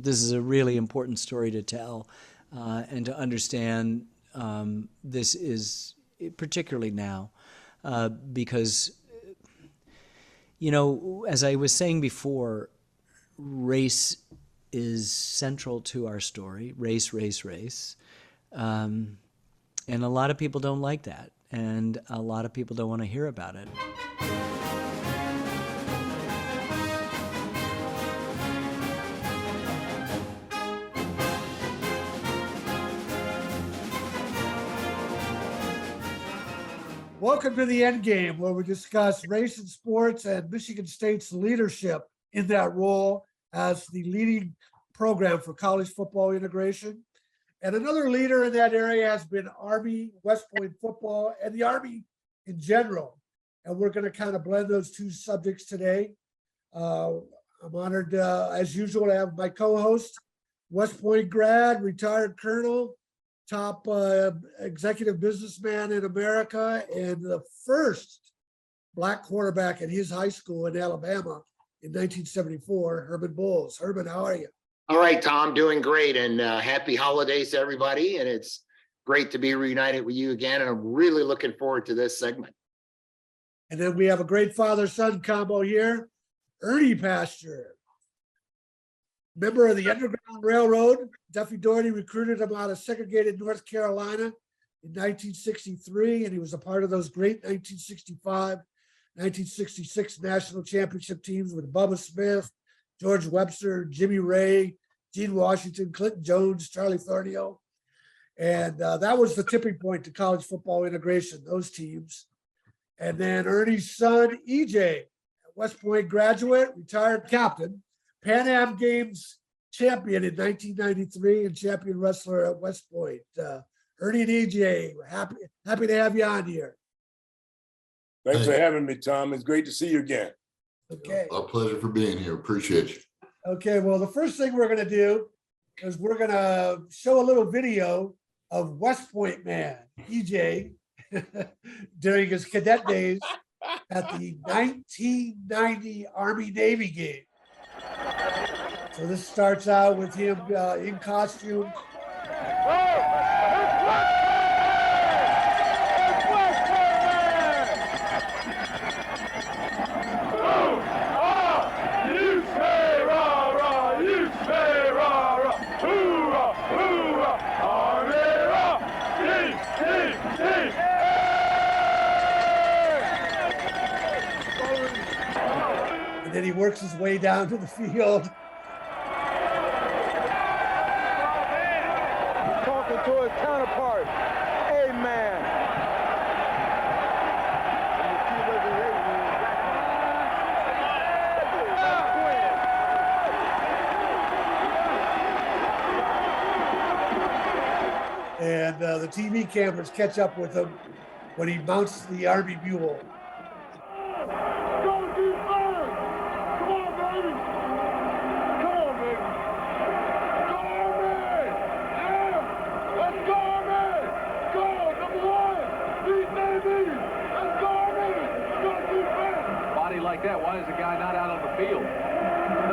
this is a really important story to tell, and to understand this is particularly now, because, as I was saying before, race is central to our story. Race, race, race. And a lot of people don't like that. And a lot of people don't want to hear about it. Welcome to the End Game, where we discuss race in sports and Michigan State's leadership in that role as the leading program for college football integration. And another leader in that area has been Army, West Point football, and the Army in general. And we're going to kind of blend those two subjects today. I'm honored, as usual, to have my co-host, West Point grad, retired colonel, top executive businessman in America, and the first Black quarterback at his high school in Alabama in 1974, Herman Bowles. Herman, how are you? All right, Tom, doing great, and happy holidays to everybody. And it's great to be reunited with you again. And I'm really looking forward to this segment. And then we have a great father-son combo here, Ernie Pasture. Member of the Underground Railroad, Duffy Daugherty recruited him out of segregated North Carolina in 1963, and he was a part of those great 1965, 1966 national championship teams with Bubba Smith, George Webster, Jimmy Ray, Gene Washington, Clinton Jones, Charlie Thornhill. And that was the tipping point to college football integration, those teams. And then Ernie's son, EJ, West Point graduate, retired captain, Pan Am Games champion in 1993 and champion wrestler at West Point. Ernie and EJ, happy to have you on here. Thanks for having me, Tom. It's great to see you again. Okay. Our pleasure for being here. Appreciate you. Okay, well, the first thing we're going to do is we're going to show a little video of West Point man, EJ, during his cadet days at the 1990 Army-Navy game. So this starts out with him in costume. And then he works his way down to the field. Talking to his counterpart. Amen. And the TV cameras catch up with him when he mounts the Army mule. Like that, why is the guy not out on the field? Instead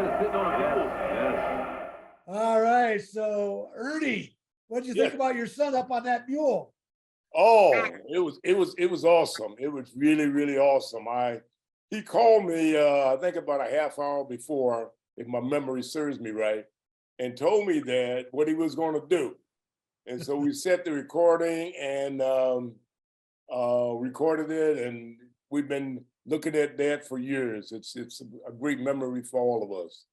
of sitting on the field. Yes. All right, so Ernie, what did you think about your son up on that mule? Oh, it was awesome. It was really, really awesome. He called me I think about a half hour before, if my memory serves me right, and told me that what he was going to do. And so we set the recording and recorded it, and we've been looking at that for years. It's a great memory for all of us.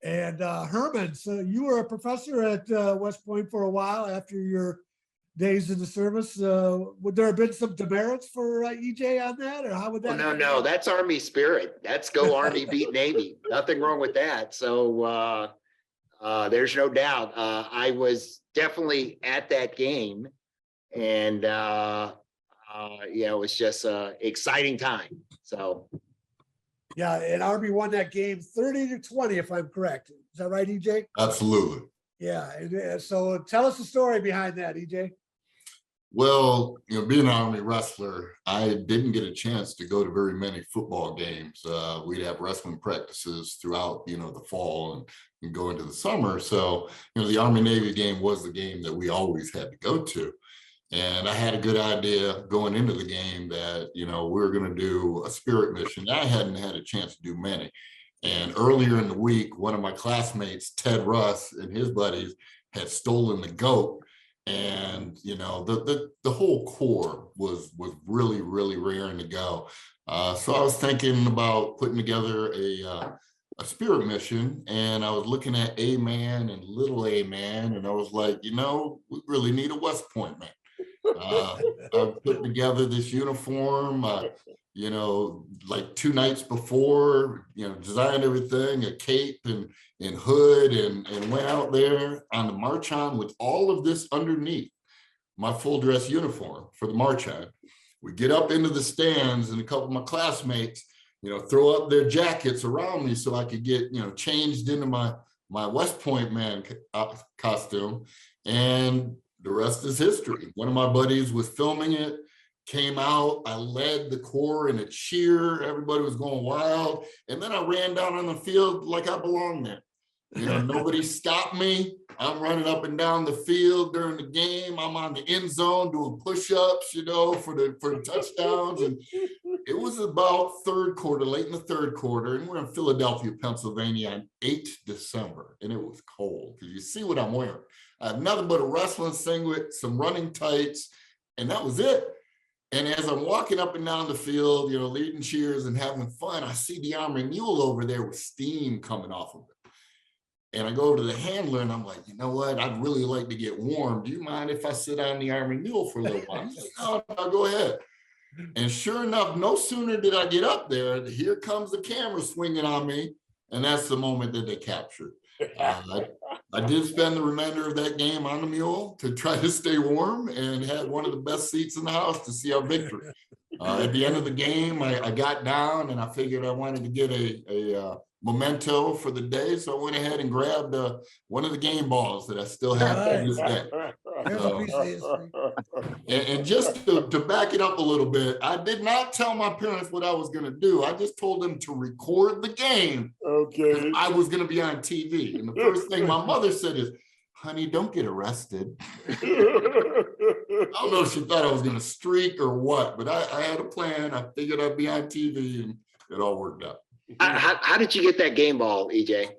And Herman, so you were a professor at West Point for a while after your days in the service. Would there have been some demerits for EJ on that, or how would that? Oh, no, that's Army spirit. That's go Army beat Navy. Nothing wrong with that. So there's no doubt. I was definitely at that game, and it was just an exciting time. So, yeah, and Army won that game 30-20, if I'm correct. Is that right, EJ? Absolutely. Yeah. And so tell us the story behind that, EJ. Well, being an Army wrestler, I didn't get a chance to go to very many football games. We'd have wrestling practices throughout, the fall and go into the summer. So, the Army Navy game was the game that we always had to go to. And I had a good idea going into the game that, we were going to do a spirit mission. I hadn't had a chance to do many. And earlier in the week, one of my classmates, Ted Russ, and his buddies had stolen the goat. And the whole corps was really, really raring to go. So I was thinking about putting together a spirit mission, and I was looking at A-Man and little A-Man, and I was like, we really need a West Point man. I put together this uniform, like 2 nights before, designed everything, a cape and hood, and went out there on the march on with all of this underneath my full dress uniform for the march on. We get up into the stands, and a couple of my classmates, throw up their jackets around me so I could get, changed into my West Point man costume. And the rest is history. One of my buddies was filming it, came out, I led the corps in a cheer, everybody was going wild. And then I ran down on the field like I belonged there. Nobody stopped me. I'm running up and down the field during the game. I'm on the end zone doing push-ups, for the touchdowns. And it was about third quarter, late in the third quarter, and we're in Philadelphia, Pennsylvania on 8th December, and it was cold. Because you see what I'm wearing. I have nothing but a wrestling singlet, some running tights, and that was it. And as I'm walking up and down the field, leading cheers and having fun, I see the Army mule over there with steam coming off of it. And I go over to the handler and I'm like, you know what? I'd really like to get warm. Do you mind if I sit on the Army mule for a little while? He's like, no, go ahead. And sure enough, no sooner did I get up there, here comes the camera swinging on me. And that's the moment that they captured. I did spend the remainder of that game on the mule to try to stay warm, and had one of the best seats in the house to see our victory. At the end of the game, I got down and I figured I wanted to get a memento for the day. So I went ahead and grabbed one of the game balls that I still have to this day. There's a piece of history. And just to back it up a little bit, I did not tell my parents what I was going to do. I just told them to record the game. Okay. I was going to be on TV. And the first thing my mother said is, honey, don't get arrested. I don't know if she thought I was going to streak or what, but I had a plan. I figured I'd be on TV, and it all worked out. How did you get that game ball, EJ?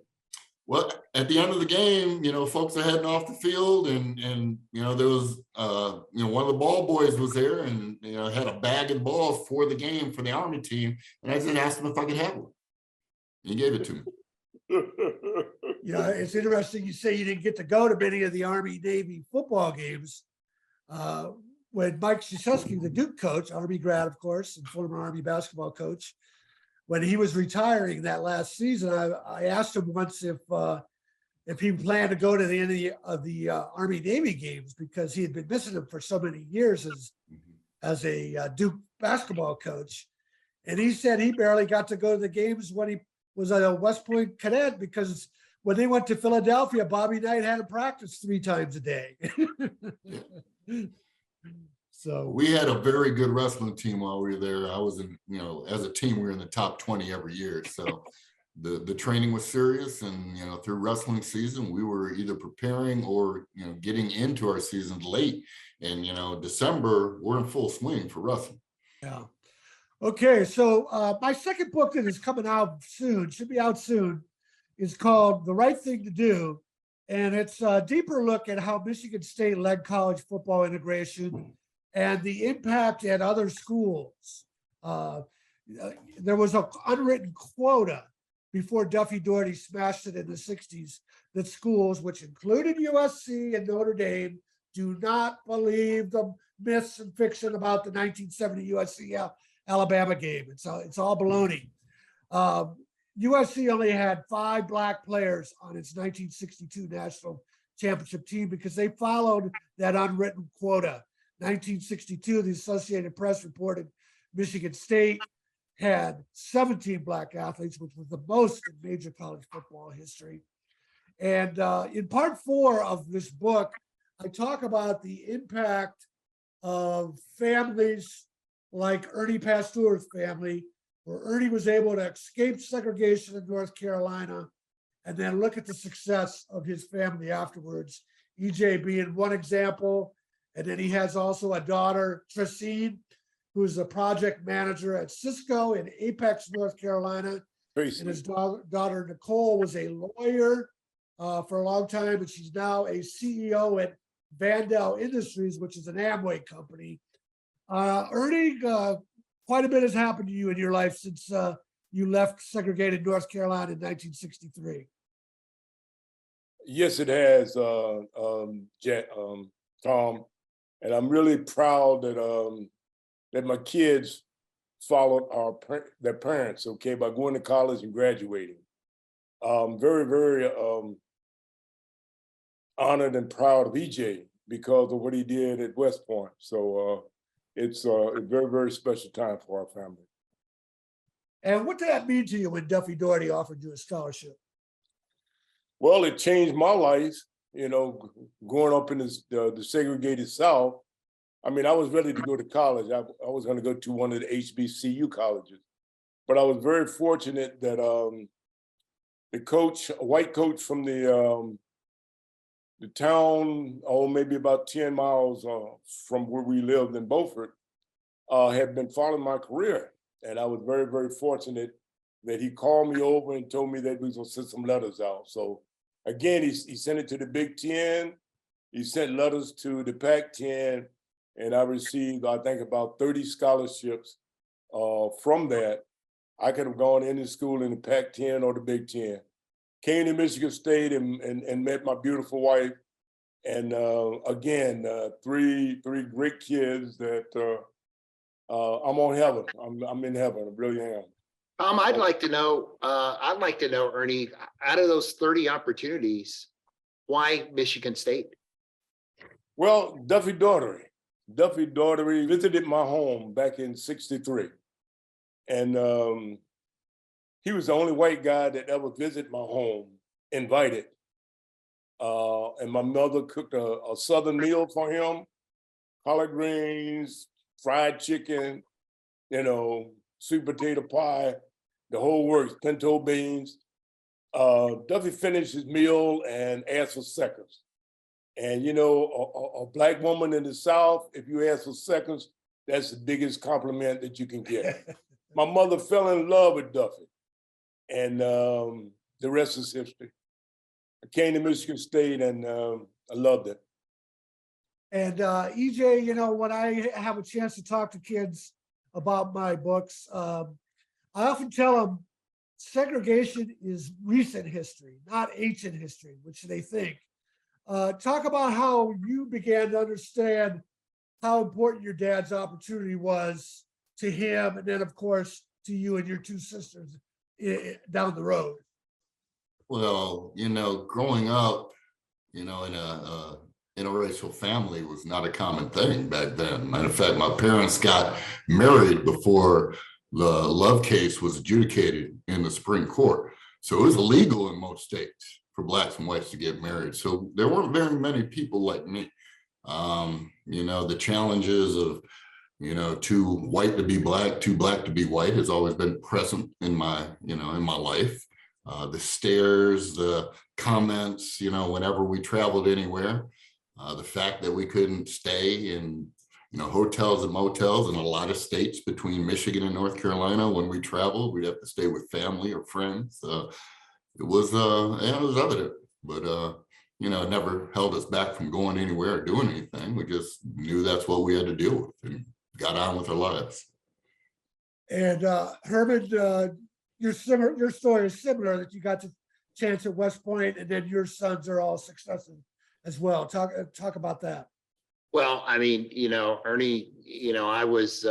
Well, at the end of the game, folks are heading off the field, and there was one of the ball boys was there, and had a bag of balls for the game for the Army team, and I just asked him if I could have one. He gave it to me. It's interesting you say you didn't get to go to many of the Army Navy football games. When Mike Krzyzewski, the Duke coach, Army grad, of course, and former Army basketball coach, when he was retiring that last season, I asked him once if he planned to go to any of the Army Navy games, because he had been missing them for so many years as a Duke basketball coach. And he said he barely got to go to the games when he was a West Point cadet, because when they went to Philadelphia, Bobby Knight had to practice 3 times a day. So we had a very good wrestling team while we were there. I was in, as a team, we were in the top 20 every year. So the training was serious, and, through wrestling season, we were either preparing or, getting into our seasons late. And, December, we're in full swing for wrestling. Yeah. Okay. So my second book that is coming out soon, should be out soon, is called The Right Thing to Do. And it's a deeper look at how Michigan State led college football integration and the impact at other schools. There was an unwritten quota before Duffy Daugherty smashed it in the 60s that schools, which included USC and Notre Dame, do not believe the myths and fiction about the 1970 USC Alabama game. It's all baloney. USC only had 5 black players on its 1962 national championship team because they followed that unwritten quota. 1962, the Associated Press reported Michigan State had 17 black athletes, which was the most in major college football history. And in part 4 of this book, I talk about the impact of families like Ernie Pasteur's family, where Ernie was able to escape segregation in North Carolina and then look at the success of his family afterwards. EJ being one example. And then he has also a daughter, Tracine, who's a project manager at Cisco in Apex, North Carolina. Tracy. And his daughter, Nicole, was a lawyer for a long time, and she's now a CEO at Vandal Industries, which is an Amway company. Ernie, quite a bit has happened to you in your life since you left segregated North Carolina in 1963. Yes, it has, Tom, and I'm really proud that that my kids followed their parents, okay, by going to college and graduating. Very, very honored and proud of EJ because of what he did at West Point. So it's a very, very special time for our family. And what did that mean to you when Duffy Daugherty offered you a scholarship? Well, it changed my life, you know, growing up in the segregated South. I mean, I was ready to go to college. I was going to go to one of the HBCU colleges, but I was very fortunate that the coach, a white coach from the town, maybe about 10 miles from where we lived in Beaufort, had been following my career. And I was very, very fortunate that he called me over and told me that we was gonna send some letters out. So again, he sent it to the Big Ten, he sent letters to the Pac-10, and I received, I think, about 30 scholarships from that. I could have gone into school in the Pac-10 or the Big Ten. Came to Michigan State and met my beautiful wife. And again, three great kids that I'm on heaven. I'm in heaven. I really am. I'd like to know, Ernie, out of those 30 opportunities, why Michigan State? Well, Duffy Daugherty visited my home back in '63. And he was the only white guy that ever visited my home, invited. And my mother cooked a Southern meal for him, collard greens, fried chicken, you know, sweet potato pie, the whole works, pinto beans. Duffy finished his meal and asked for seconds. And you know, a black woman in the South, if you ask for seconds, that's the biggest compliment that you can get. My mother fell in love with Duffy, and the rest is history. I came to Michigan State and I loved it. And EJ, you know, when I have a chance to talk to kids about my books, I often tell them segregation is recent history, not ancient history, which they think. Talk about how you began to understand how important your dad's opportunity was to him, and then, of course, to you and your two sisters down the road. Well, you know, growing up, you know, in a interracial family was not a common thing back then. Matter of fact, my parents got married before the love case was adjudicated in the Supreme Court. So it was illegal in most states for blacks and whites to get married. So there weren't very many people like me. You know, the challenges of, you know, too white to be black, too black to be white has always been present in my, you know, in my life. The stares, the comments, you know, whenever we traveled anywhere, the fact that we couldn't stay in, you know, hotels and motels in a lot of states between Michigan and North Carolina. When we traveled, we'd have to stay with family or friends. It was evident, but you know, it never held us back from going anywhere or doing anything. We just knew that's what we had to deal with and got on with our lives. And Herman, your story is similar, that you got the chance at West Point, and then your sons are all successful as well. Talk about that. Well, I mean, you know, Ernie, you know, I was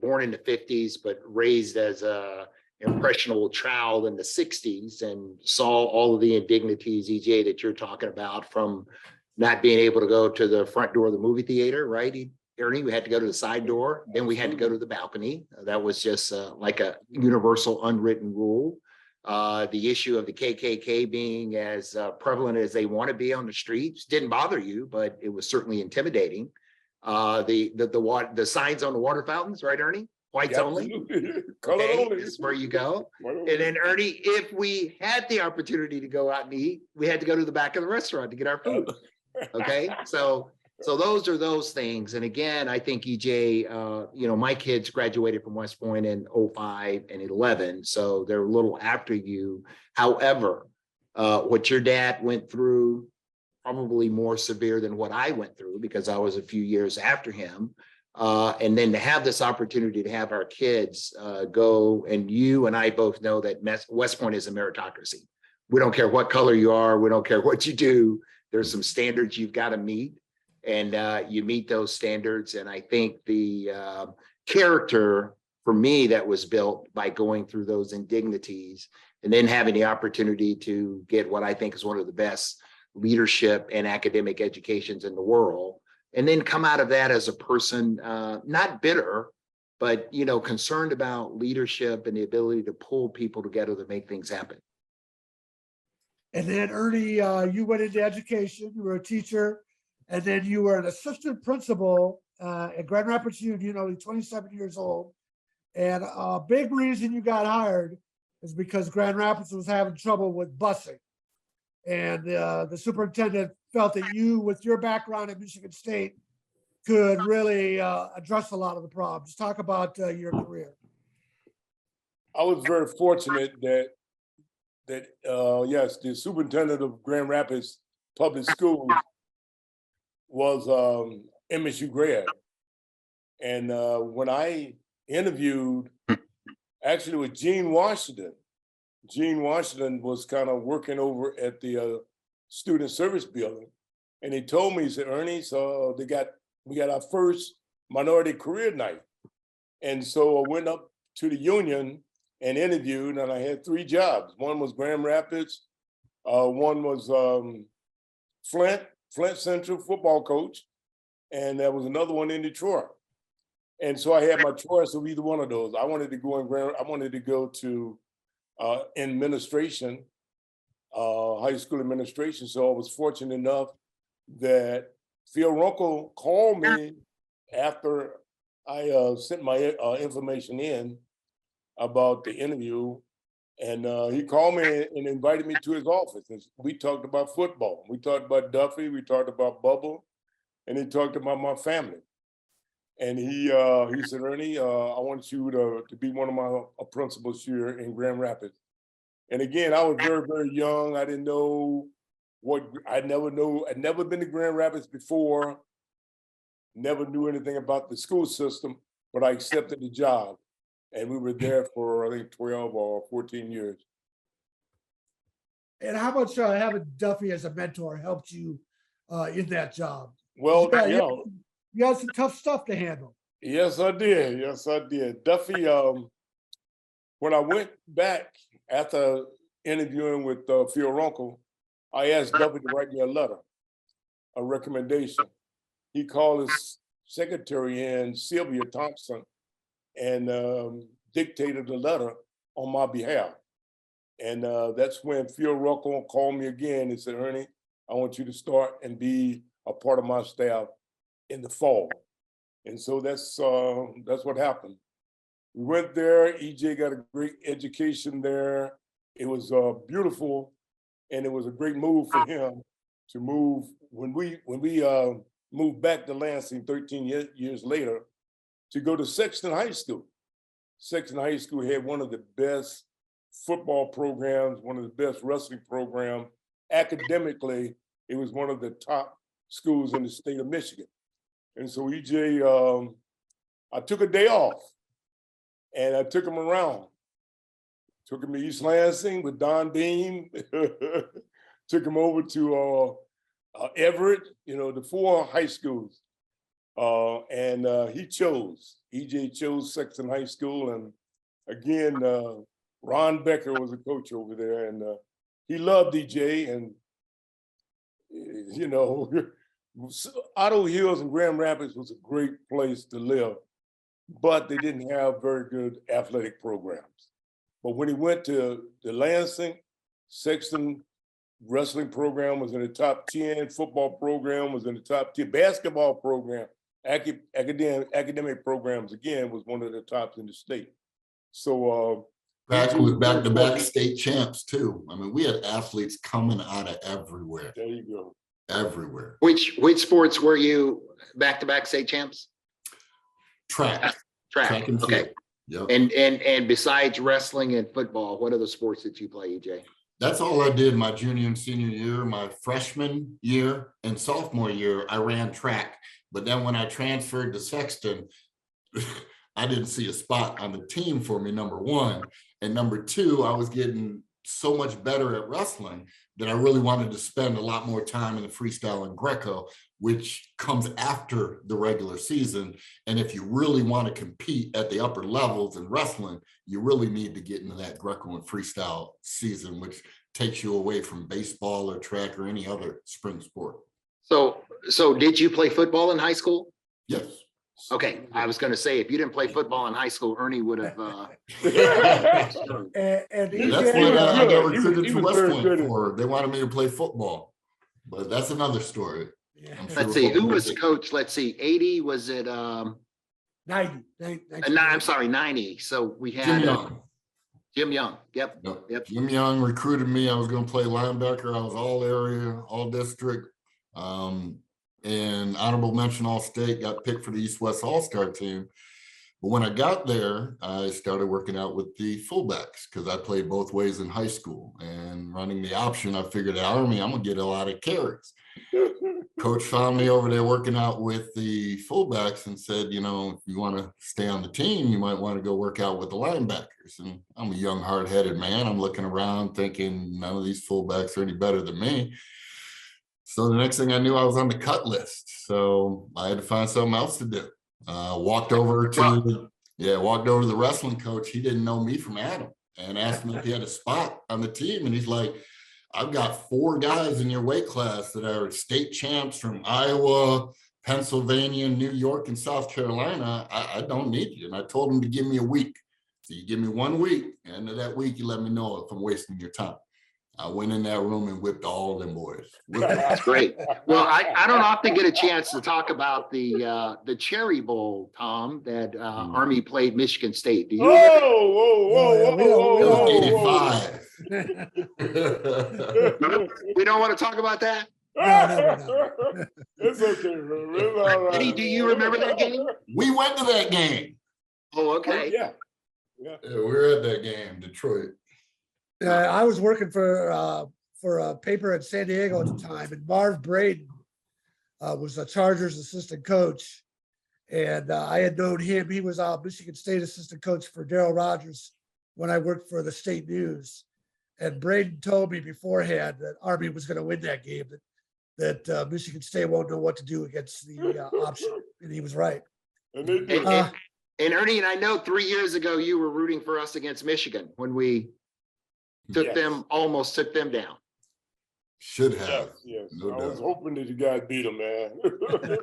born in the 50s, but raised as a impressionable child in the 60s and saw all of the indignities, EJ, that you're talking about, from not being able to go to the front door of the movie theater, right? Ernie, we had to go to the side door, then we had to go to the balcony. That was just like a universal unwritten rule. The issue of the KKK being as prevalent as they want to be on the streets didn't bother you, but it was certainly intimidating. The signs on the water fountains, right, Ernie? Whites only. Absolutely. Color Okay, only. this is where you go. Color And only. then Ernie, if we had the opportunity to go out and eat, we had to go to the back of the restaurant to get our food. Okay, so those are those things. And again, I think EJ, my kids graduated from West Point in 05 and 11, so they're a little after you. However, what your dad went through, probably more severe than what I went through because I was a few years after him. And then to have this opportunity to have our kids go, and you and I both know that West Point is a meritocracy. We don't care what color you are. We don't care what you do. There's some standards you've got to meet, and you meet those standards. And I think the character for me that was built by going through those indignities and then having the opportunity to get what I think is one of the best leadership and academic educations in the world, and then come out of that as a person, not bitter, but concerned about leadership and the ability to pull people together to make things happen. And then Ernie, you went into education, you were a teacher, and then you were an assistant principal at Grand Rapids Union, only 27 years old. And a big reason you got hired is because Grand Rapids was having trouble with busing. And the superintendent felt that you, with your background at Michigan State, could really address a lot of the problems. Talk about your career. I was very fortunate that yes, the superintendent of Grand Rapids Public Schools was MSU grad. And when I interviewed, actually with Gene Washington was kind of working over at the student service building. And he told me, he said, Ernie, so we got our first minority career night. And so I went up to the union and interviewed, and I had 3 jobs. One was Grand Rapids, one was Flint Central football coach, and there was another one in Detroit. And so I had my choice of either one of those. I wanted to go to administration, high school administration. So I was fortunate enough that Phil Runkle called me after I sent my information in about the interview, and he called me and invited me to his office. And we talked about football. We talked about Duffy. We talked about Bubble, and he talked about my family. And he said, Ernie, I want you to be one of my principals here in Grand Rapids. And again, I was very, very young. I didn't know I'd never been to Grand Rapids before, never knew anything about the school system, but I accepted the job. And we were there for, I think, 12 or 14 years. And how much having Duffy as a mentor helped you in that job? Well, You had some tough stuff to handle. Yes, I did. Yes, I did. Duffy, when I went back after interviewing with Phil Runkle, I asked Duffy to write me a recommendation. He called his secretary in, Sylvia Thompson, and dictated a letter on my behalf. And that's when Phil Runkle called me again and said, Ernie, I want you to start and be a part of my staff in the fall. And so that's what happened. We went there, EJ got a great education there. It was beautiful, and it was a great move for him to move. When we moved back to Lansing 13 years later, to go to Sexton High School. Sexton High School had one of the best football programs, one of the best wrestling programs. Academically, it was one of the top schools in the state of Michigan. And so EJ, I took a day off and I took him around. Took him to East Lansing with Don Beam. Took him over to Everett, the 4 high schools. And EJ chose Sexton High School. And again, Ron Becker was a coach over there, and he loved EJ. And, Otto Hills and Grand Rapids was a great place to live, but they didn't have very good athletic programs. But when he went to Lansing, Sexton wrestling program was in the top 10, football program was in the top 10, basketball program academic programs, again, was one of the tops in the state. So, Back with back-to-back state champs too. I mean, we had athletes coming out of everywhere, there you go. everywhere. Which sports were you back-to-back state champs? Track and Okay. field. Yep. And besides wrestling and football, what other sports did you play, EJ? That's all I did my junior and senior year. My freshman year and sophomore year, I ran track. But then when I transferred to Sexton, I didn't see a spot on the team for me, number one. And number two, I was getting so much better at wrestling that I really wanted to spend a lot more time in the freestyle and Greco, which comes after the regular season. And if you really want to compete at the upper levels in wrestling, you really need to get into that Greco and freestyle season, which takes you away from baseball or track or any other spring sport. So did you play football in high school? Yes. Okay, I was going to say, if you didn't play football in high school, Ernie would have. That's what I got He was recruited to West very Point good at- for. They wanted me to play football, but that's another story. Yeah. I'm sure Let's see, who we'll- was the coach? Let's see, 80, was it, 90. no, I'm sorry, 90. So we Jim had Young. Jim Young. Yep. Yep. Jim Young recruited me. I was going to play linebacker. I was all area, all district, and honorable mention all state, got picked for the East-West All-Star team. But when I got there, I started working out with the fullbacks because I played both ways in high school. And running the option, I figured at Army, I'm going to get a lot of carries. Coach found me over there working out with the fullbacks and said, you know, if you want to stay on the team, you might want to go work out with the linebackers. And I'm a young, hard-headed man. I'm looking around thinking none of these fullbacks are any better than me. So the next thing I knew, I was on the cut list. So I had to find something else to do. Walked over to the wrestling coach. He didn't know me from Adam and asked me if he had a spot on the team. And he's like, I've got 4 guys in your weight class that are state champs from Iowa, Pennsylvania, New York, and South Carolina. I don't need you. And I told him to give me a week. So you give me 1 week. And that week, you let me know if I'm wasting your time. I went in that room and whipped all them boys. That's great. Well, I don't often get a chance to talk about the Cherry Bowl, Tom, that Army played Michigan State. Do you? Whoa. We don't want to talk about that? No. It's okay. Bro. It's all right. Eddie, do you remember that game? We went to that game. Oh, okay. Yeah. Yeah, we were at that game, Detroit. I was working for a paper in San Diego at the time, and Marv Braden was the Chargers assistant coach. And I had known him. He was Michigan State assistant coach for Darrell Rogers when I worked for the State News. And Braden told me beforehand that Army was going to win that game, that Michigan State won't know what to do against the option. And he was right. And they did. And Ernie, and I know 3 years ago you were rooting for us against Michigan when we almost took them down. Should have. Yes. No I was doubt. hoping that you guys beat them, man.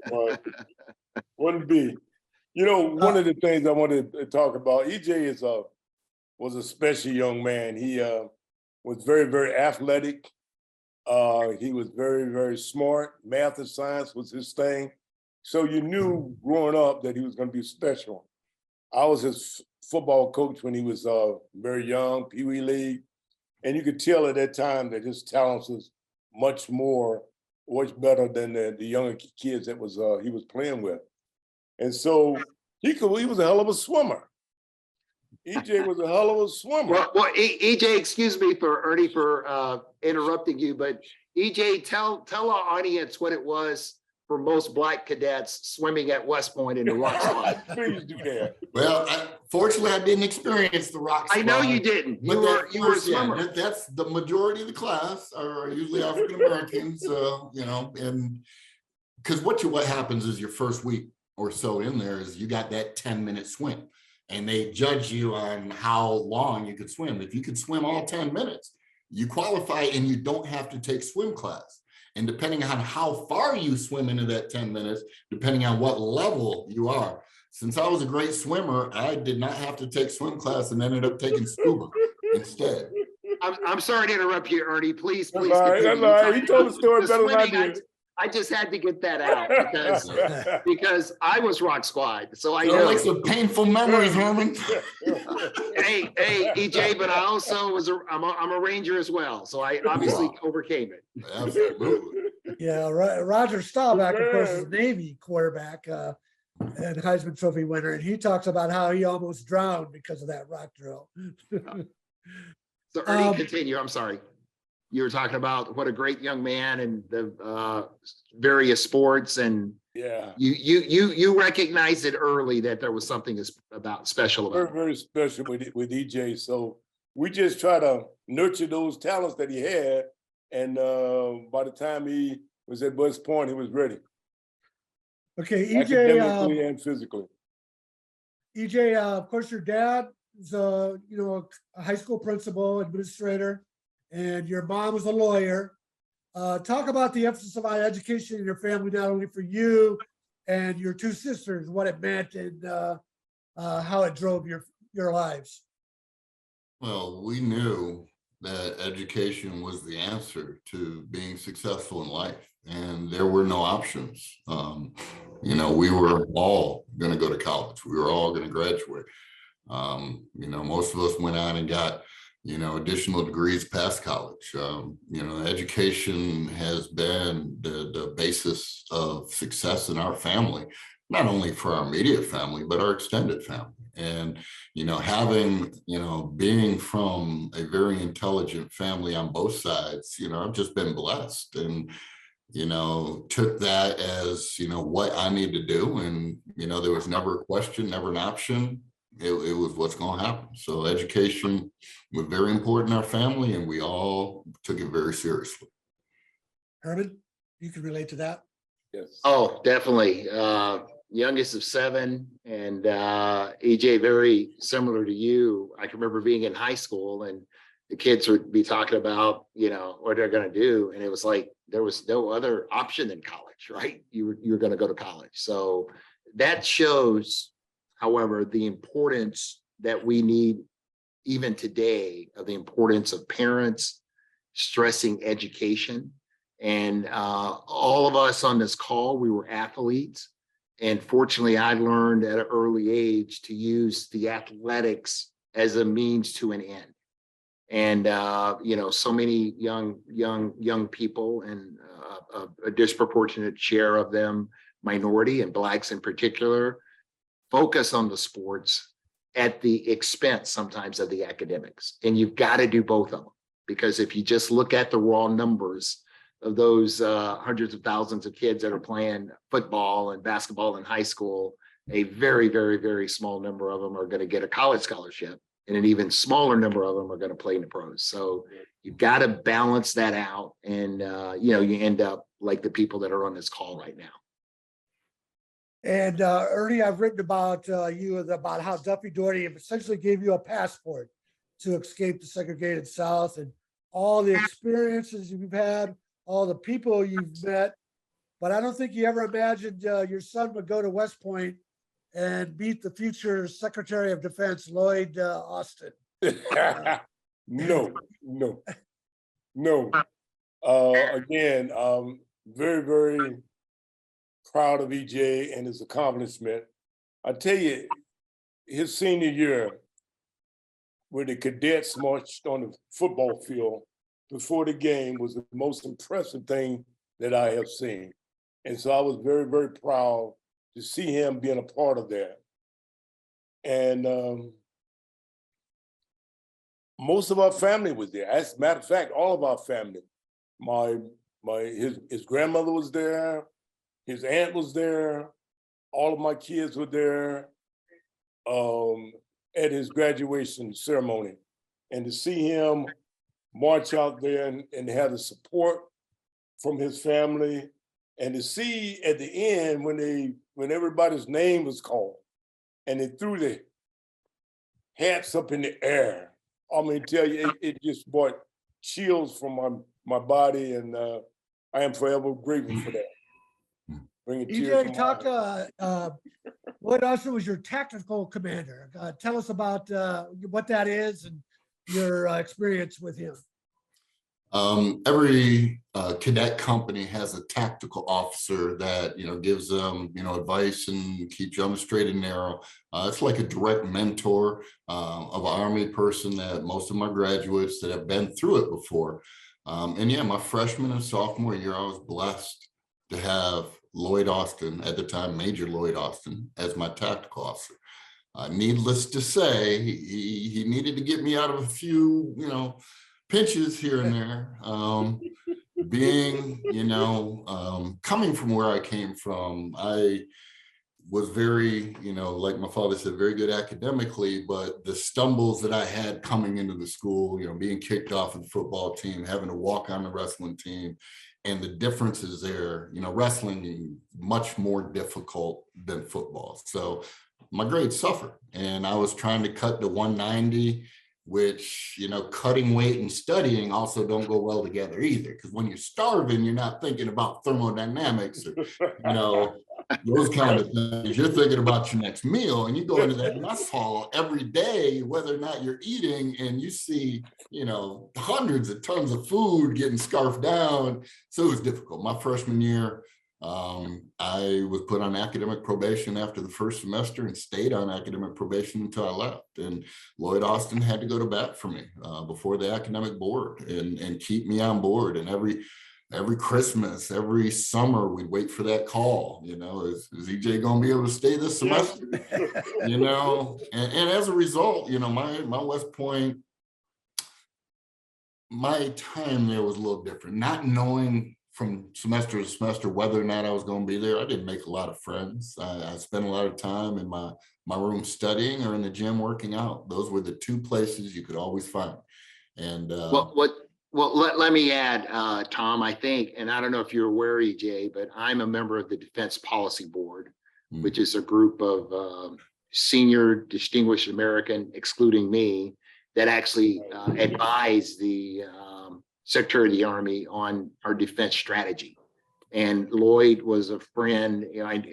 But wouldn't be. You know, one of the things I wanted to talk about, EJ was a special young man. He was very, very athletic. He was very, very smart. Math and science was his thing. So you knew growing up that he was going to be special. I was his football coach when he was very young, Pee Wee League. And you could tell at that time that his talents was much better than the younger kids that he was playing with. And so he was a hell of a swimmer. EJ was a hell of a swimmer. Well, EJ, excuse me for Ernie for interrupting you, but EJ, tell our audience what it was for most Black cadets swimming at West Point in the rock slide. Please do that. Well, fortunately, I didn't experience the rock I know slide. you didn't. But You were a swimmer. that's the majority of the class are usually African Americans, and because what happens is your first week or so in there is you got that 10-minute swim, and they judge you on how long you could swim. If you could swim all 10 minutes, you qualify and you don't have to take swim class. And depending on how far you swim into that 10 minutes, depending on what level you are. Since I was a great swimmer, I did not have to take swim class and ended up taking scuba instead. I'm sorry to interrupt you, Ernie. Please. That's all right. He told the story better than I did. I just had to get that out because I was Rock Squad, so I Sounds know. like some painful memories, Herman. Hey, EJ, but I also I'm a Ranger as well, so I obviously Wow. overcame it. Absolutely. Yeah, Roger Staubach, of course, is a Navy quarterback and Heisman Trophy winner, and he talks about how he almost drowned because of that rock drill. So Ernie, Um, continue. I'm sorry. You were talking about what a great young man and the various sports, and Yeah, you recognized it early that there was something special very, about it. very special with EJ. So we just try to nurture those talents that he had. And by the time he was at West Point, he was ready, Okay, EJ, academically and physically. of course, your dad is a high school principal, administrator, and your mom was a lawyer. Talk about the emphasis of higher education in your family, not only for you and your two sisters, what it meant and how it drove your lives. Well, we knew that education was the answer to being successful in life, and there were no options. We were all going to go to college. We were all going to graduate. Most of us went on and got, additional degrees past college. Education has been the basis of success in our family, not only for our immediate family, but our extended family. And, being from a very intelligent family on both sides, I've just been blessed and, took that as, what I need to do. And, there was never a question, never an option. It was what's going to happen. So education was very important in our family, and we all took it very seriously. Herman, you can relate to that. Yes. Oh, definitely. Youngest of 7, and EJ, very similar to you. I can remember being in high school and the kids would be talking about, what they're going to do. And it was like, there was no other option than college, right? You were going to go to college. So that shows, however, the importance that we need even today of the importance of parents stressing education. And all of us on this call, we were athletes. And fortunately, I learned at an early age to use the athletics as a means to an end. And, so many young people, and a disproportionate share of them, minority and Blacks in particular, focus on the sports at the expense sometimes of the academics. And you've got to do both of them, because if you just look at the raw numbers of those hundreds of thousands of kids that are playing football and basketball in high school, a very, very, very small number of them are going to get a college scholarship, and an even smaller number of them are going to play in the pros. So you've got to balance that out, and you end up like the people that are on this call right now. And Ernie, I've written about you, about how Duffy Daugherty essentially gave you a passport to escape the segregated South, and all the experiences you've had, all the people you've met. But I don't think you ever imagined your son would go to West Point and meet the future Secretary of Defense, Lloyd Austin. No. Again, very, very proud of EJ and his accomplishment. I tell you, his senior year, where the cadets marched on the football field before the game, was the most impressive thing that I have seen. And so I was very, very proud to see him being a part of that. And most of our family was there. As a matter of fact, all of our family. His grandmother was there, his aunt was there, all of my kids were there at his graduation ceremony. And to see him march out there and have the support from his family, and to see at the end when everybody's name was called and they threw their hats up in the air. I mean, tell you, it just brought chills from my body, and I am forever grateful for that. Bringing tears to EJ, my talk. Lloyd Austin was your tactical commander. Tell us about what that is and your experience with him. Every cadet company has a tactical officer that, gives them, advice and keeps you on the straight and narrow. It's like a direct mentor of an Army person that most of my graduates that have been through it before. And yeah, my freshman and sophomore year, I was blessed to have Lloyd Austin, at the time, Major Lloyd Austin, as my tactical officer. Needless to say, he needed to get me out of a few, pinches here and there. Being, coming from where I came from, I was very, like my father said, very good academically, but the stumbles that I had coming into the school, being kicked off of the football team, having to walk on the wrestling team, and the differences there, wrestling is much more difficult than football. So my grades suffered, and I was trying to cut to 190, which, cutting weight and studying also don't go well together either. Because when you're starving, you're not thinking about thermodynamics or, those kind of things. You're thinking about your next meal, and you go into that mess hall every day, whether or not you're eating, and you see, hundreds of tons of food getting scarfed down. So it was difficult. My freshman year, I was put on academic probation after the first semester and stayed on academic probation until I left. And Lloyd Austin had to go to bat for me before the academic board and keep me on board. And every Christmas, every summer, we'd wait for that call. Is EJ going to be able to stay this semester? And as a result, my West Point, my time there was a little different. Not knowing from semester to semester whether or not I was going to be there, I didn't make a lot of friends. I spent a lot of time in my room studying or in the gym working out. Those were the two places you could always find. And let me add, Tom, I think, and I don't know if you're aware, EJ, but I'm a member of the Defense Policy Board, which is a group of senior distinguished American, excluding me, that actually advise the Secretary of the Army on our defense strategy. And Lloyd was a friend.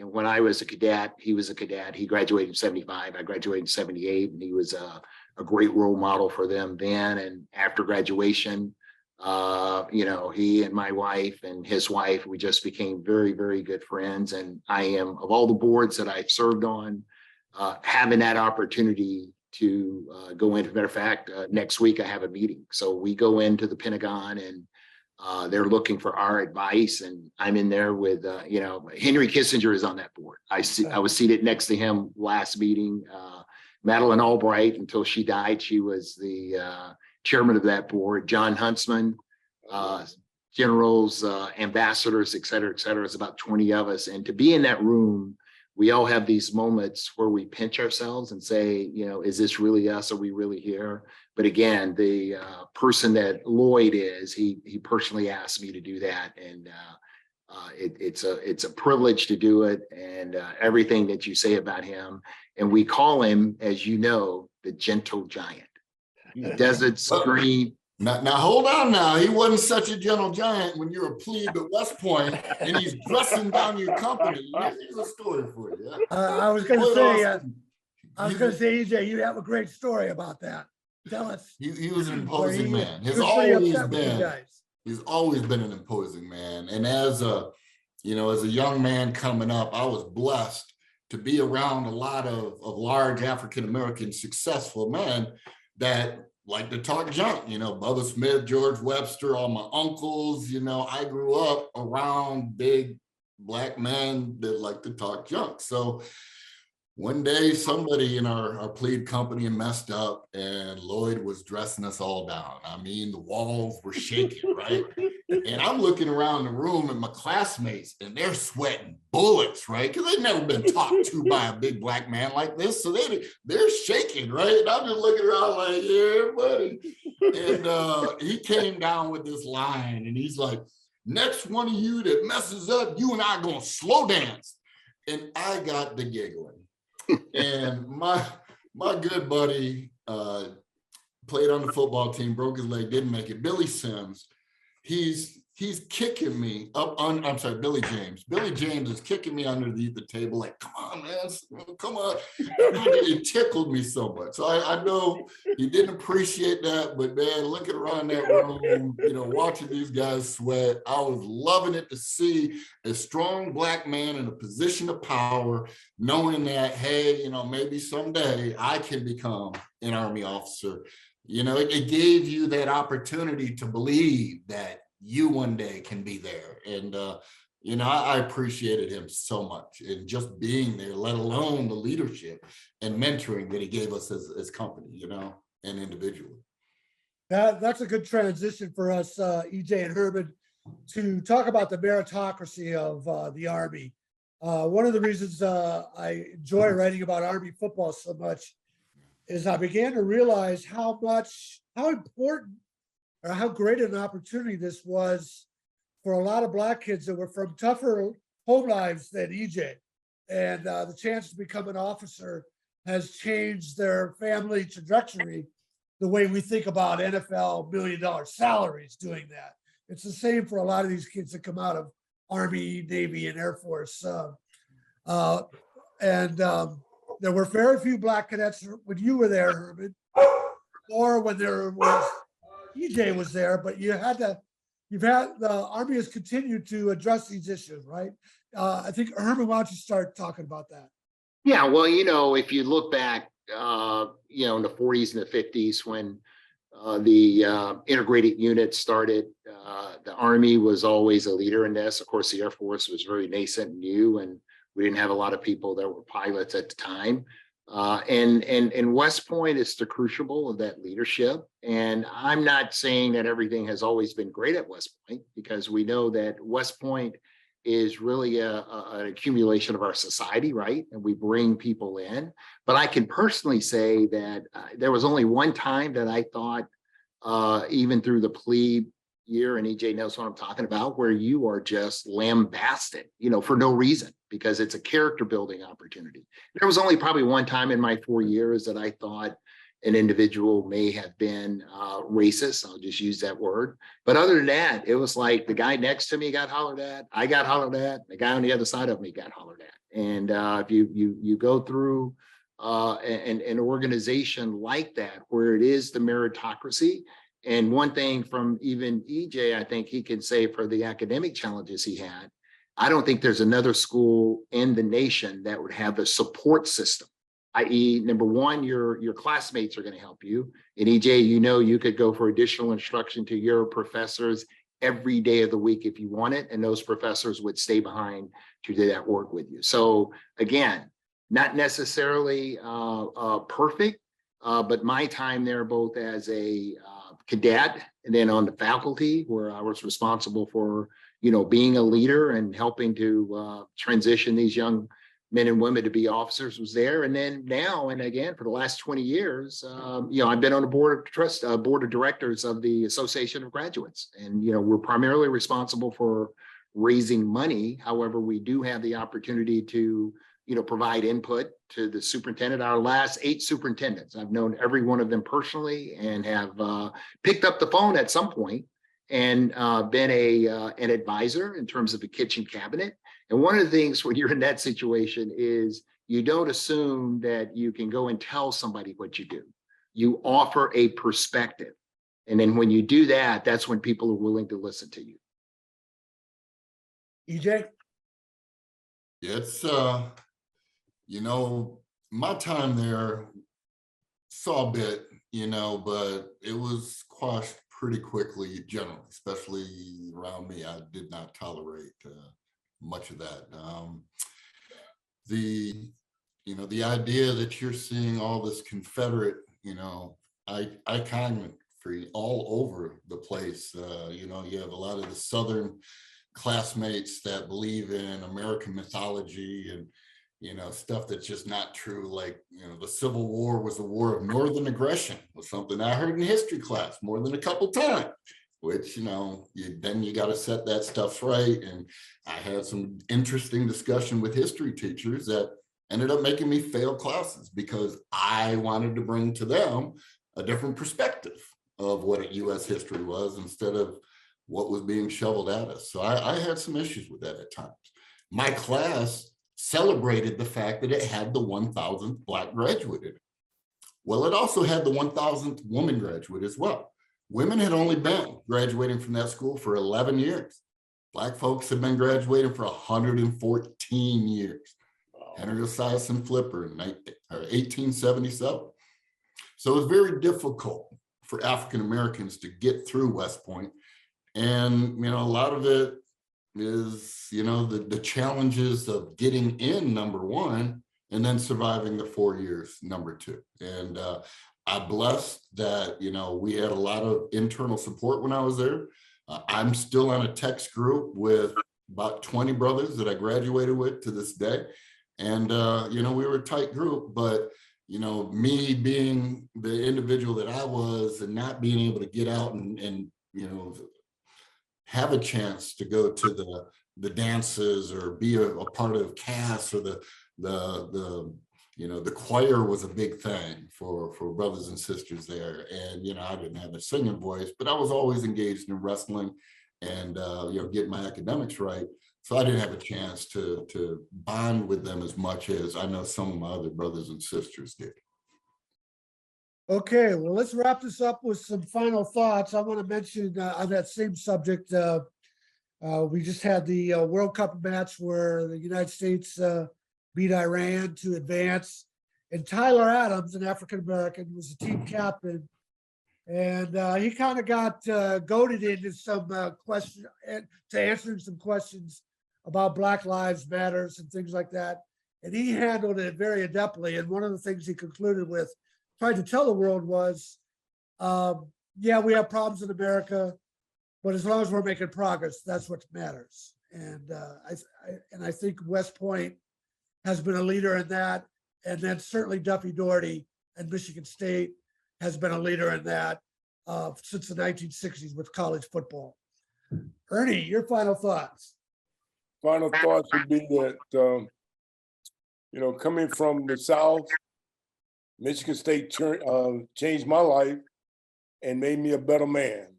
When I was a cadet, he was a cadet. He graduated in 75. I graduated in 78, and he was a great role model for them then. And after graduation, he and my wife and his wife, we just became very, very good friends. And I am, of all the boards that I've served on, having that opportunity to go into, matter of fact, next week I have a meeting. So we go into the Pentagon, and they're looking for our advice, and I'm in there with, Henry Kissinger is on that board. I was seated next to him last meeting. Madeleine Albright, until she died, she was the chairman of that board. John Huntsman, generals, ambassadors, et cetera, et cetera. It's about 20 of us. And to be in that room, we all have these moments where we pinch ourselves and say, is this really us? Are we really here? But again, the person that Lloyd is, he personally asked me to do that. And it's a privilege to do it. And everything that you say about him, and we call him, as you know, the gentle giant. Desert Screen. Now, hold on now. He wasn't such a gentle giant when you're a plebe at West Point and he's dressing down your company. Here's a story for you. Yeah? I was going to say, EJ, you have a great story about that. Tell us. He was an imposing man. He's always been an imposing man. And as a young man coming up, I was blessed to be around a lot of large African-American successful men that like to talk junk, Bubba Smith, George Webster, all my uncles, I grew up around big Black men that like to talk junk. So one day somebody in our plebe company messed up, and Lloyd was dressing us all down. I mean, the walls were shaking, right? And I'm looking around the room at my classmates, and they're sweating bullets, right? Because they've never been talked to by a big Black man like this. So they're shaking, right? And I'm just looking around like, yeah, buddy. And he came down with this line, and he's like, next one of you that messes up, you and I are going to slow dance. And I got the giggling. And my good buddy played on the football team, broke his leg, didn't make it. Billy Sims, he's he's kicking me up on, I'm sorry, Billy James. Billy James is kicking me underneath the table like, come on, man, come on. It tickled me so much. So I know he didn't appreciate that, but man, looking around that room, watching these guys sweat, I was loving it to see a strong Black man in a position of power, knowing that, hey, maybe someday I can become an Army officer. It gave you that opportunity to believe that you one day can be there. And, I appreciated him so much, and just being there, let alone the leadership and mentoring that he gave us as company, and individually. That's a good transition for us, EJ and Herman, to talk about the meritocracy of the Army. One of the reasons I enjoy writing about Army football so much is I began to realize how important or how great an opportunity this was for a lot of Black kids that were from tougher home lives than EJ. And the chance to become an officer has changed their family trajectory, the way we think about NFL $1 million salaries doing that. It's the same for a lot of these kids that come out of Army, Navy, and Air Force. There were very few Black cadets when you were there, Herman, or when there was EJ was there, but the Army has continued to address these issues, right? I think, Herman, why don't you start talking about that? Yeah, well, if you look back, in the 40s and the 50s, when the integrated unit started, the Army was always a leader in this. Of course, the Air Force was very nascent and new, and we didn't have a lot of people that were pilots at the time. And West Point is the crucible of that leadership. And I'm not saying that everything has always been great at West Point, because we know that West Point is really an accumulation of our society, right? And we bring people in. But I can personally say that there was only one time that I thought, even through the plebe year, and EJ knows what I'm talking about, where you are just lambasted, for no reason, because it's a character building opportunity. There was only probably one time in my 4 years that I thought an individual may have been racist. I'll just use that word. But other than that, it was like the guy next to me got hollered at, I got hollered at, the guy on the other side of me got hollered at. And if you go through an organization like that, where it is the meritocracy, and one thing from even EJ, I think he can say for the academic challenges he had, I don't think there's another school in the nation that would have a support system, i.e., number one, your classmates are going to help you. And EJ, you could go for additional instruction to your professors every day of the week if you want it, and those professors would stay behind to do that work with you. So again, not necessarily perfect, but my time there, both as a cadet and then on the faculty, where I was responsible for being a leader and helping to transition these young men and women to be officers, was there. And then now, and again, for the last 20 years, I've been on the board of directors of the Association of Graduates. And, we're primarily responsible for raising money. However, we do have the opportunity to, provide input to the superintendent. Our last 8 superintendents, I've known every one of them personally, and have picked up the phone at some point and been an advisor in terms of a kitchen cabinet. And one of the things when you're in that situation is you don't assume that you can go and tell somebody what you do. You offer a perspective. And then when you do that, that's when people are willing to listen to you. EJ? It's, my time there saw a bit, but it was quashed pretty quickly generally, especially around me. I did not tolerate much of that. The idea that you're seeing all this Confederate, iconography all over the place. You have a lot of the Southern classmates that believe in American mythology and, stuff that's just not true. Like, the Civil War was a war of Northern aggression, was something I heard in history class more than a couple times, which, then you got to set that stuff right. And I had some interesting discussion with history teachers that ended up making me fail classes because I wanted to bring to them a different perspective of what U.S. history was, instead of what was being shoveled at us. So I had some issues with that at times. My class celebrated the fact that it had the 1,000th Black graduate in it. Well, it also had the 1,000th woman graduate as well. Women had only been graduating from that school for 11 years. Black folks have been graduating for 114 years. Henry Esiason Flipper in 1877. So it was very difficult for African Americans to get through West Point. And, you know, a lot of it is, you know, the challenges of getting in, number one, and then surviving the 4 years, number two. And I'm blessed that, you know, we had a lot of internal support when I was there. I'm still on a text group with about 20 brothers that I graduated with to this day. And, you know, we were a tight group, but, you know, me being the individual that I was and not being able to get out and you know, have a chance to go to the dances or be a part of CAS or the you know, the choir was a big thing for brothers and sisters there. And, you know, I didn't have a singing voice, but I was always engaged in wrestling and, you know, getting my academics right. So I didn't have a chance to bond with them as much as I know some of my other brothers and sisters did. Okay, well, let's wrap this up with some final thoughts. I want to mention on that same subject, we just had the World Cup match where the United States beat Iran to advance. And Tyler Adams, an African-American, was the team captain. And he kind of got goaded into some question to answering some questions about Black Lives Matters and things like that. And he handled it very adeptly. And one of the things he concluded with, tried to tell the world was, yeah, we have problems in America, but as long as we're making progress, that's what matters. And I think West Point has been a leader in that. And then certainly Duffy Daugherty and Michigan State has been a leader in that since the 1960s with college football. Ernie, your final thoughts. Final thoughts would be that, you know, coming from the South, Michigan State changed my life and made me a better man.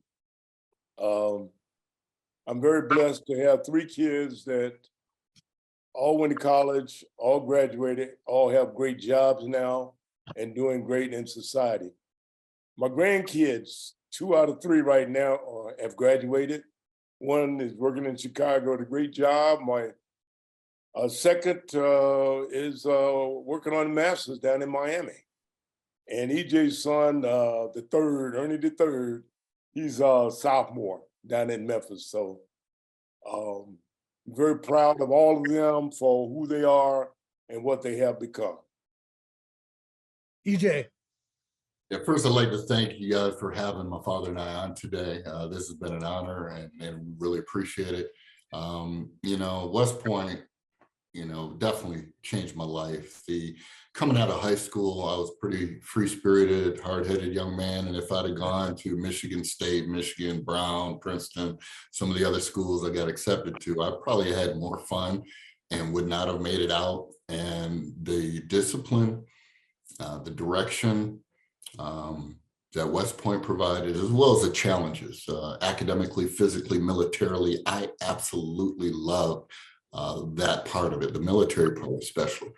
I'm very blessed to have 3 kids that all went to college, all graduated, all have great jobs now and doing great in society. My grandkids, 2 out of 3 right now have graduated. One is working in Chicago at a great job. My second is working on a master's down in Miami. And EJ's son, the third, Ernie the third, he's a sophomore down in Memphis. So I'm very proud of all of them for who they are and what they have become. EJ. Yeah, first, I'd like to thank you guys for having my father and I on today. This has been an honor and really appreciate it. You know, West Point, you know, definitely changed my life. Coming out of high school, I was pretty free-spirited, hard-headed young man. And if I'd have gone to Michigan State, Michigan, Brown, Princeton, some of the other schools I got accepted to, I probably had more fun and would not have made it out. And the discipline, the direction that West Point provided, as well as the challenges, academically, physically, militarily, I absolutely loved that part of it, the military part especially.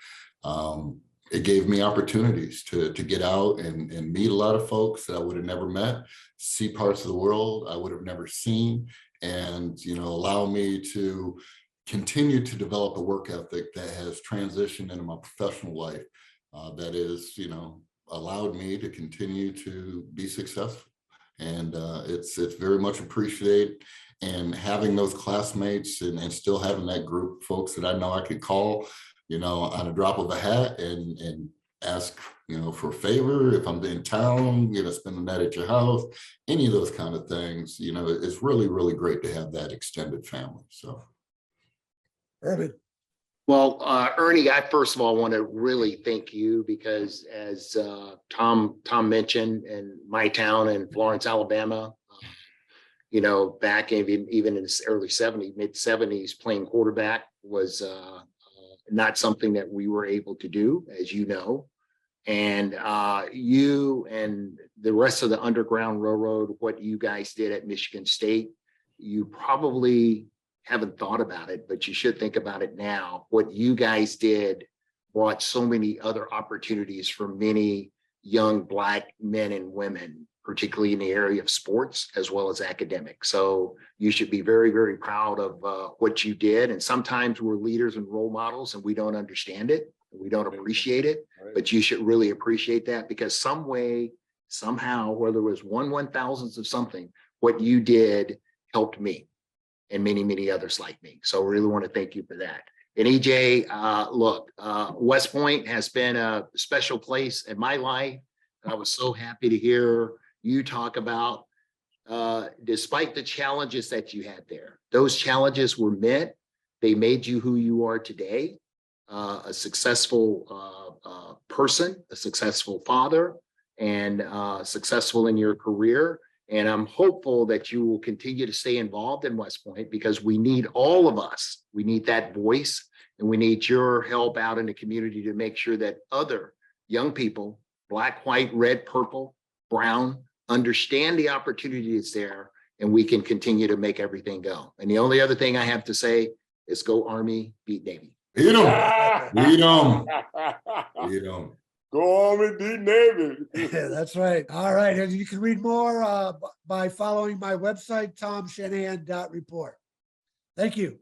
It gave me opportunities to get out and meet a lot of folks that I would have never met, see parts of the world I would have never seen, and, you know, allow me to continue to develop a work ethic that has transitioned into my professional life that is, you know, allowed me to continue to be successful. And it's very much appreciated. And having those classmates and still having that group of folks that I know I could call, you know, on a drop of a hat and ask, you know, for a favor if I'm in town, you know, spend the night at your house, any of those kind of things, you know, it's really, really great to have that extended family. So. Urban. Well, Ernie, I first of all want to really thank you because as Tom mentioned, in my town in Florence, Alabama, you know, back even in the early 70s, mid 70s, playing quarterback was not something that we were able to do, as you know. And you and the rest of the Underground Railroad, what you guys did at Michigan State you probably haven't thought about it, but you should think about it now. What you guys did brought so many other opportunities for many young Black men and women, particularly in the area of sports as well as academics. So you should be very, very proud of what you did. And sometimes we're leaders and role models and we don't understand it. We don't appreciate it, but you should really appreciate that, because some way, somehow, whether it was 1/1000th of something, what you did helped me and many, many others like me. So I really want to thank you for that. And EJ, look, West Point has been a special place in my life. I was so happy to hear you talk about, despite the challenges that you had there, those challenges were meant. They made you who you are today, a successful person, a successful father, and successful in your career. And I'm hopeful that you will continue to stay involved in West Point, because we need all of us. We need that voice, and we need your help out in the community to make sure that other young people, Black, white, red, purple, brown, understand the opportunity that's there, and we can continue to make everything go. And the only other thing I have to say is go Army, beat Navy. Beat them. Beat them. Beat them. Go Army, beat Navy. Yeah, that's right. All right. And you can read more by following my website, tomshanahan.report. Thank you.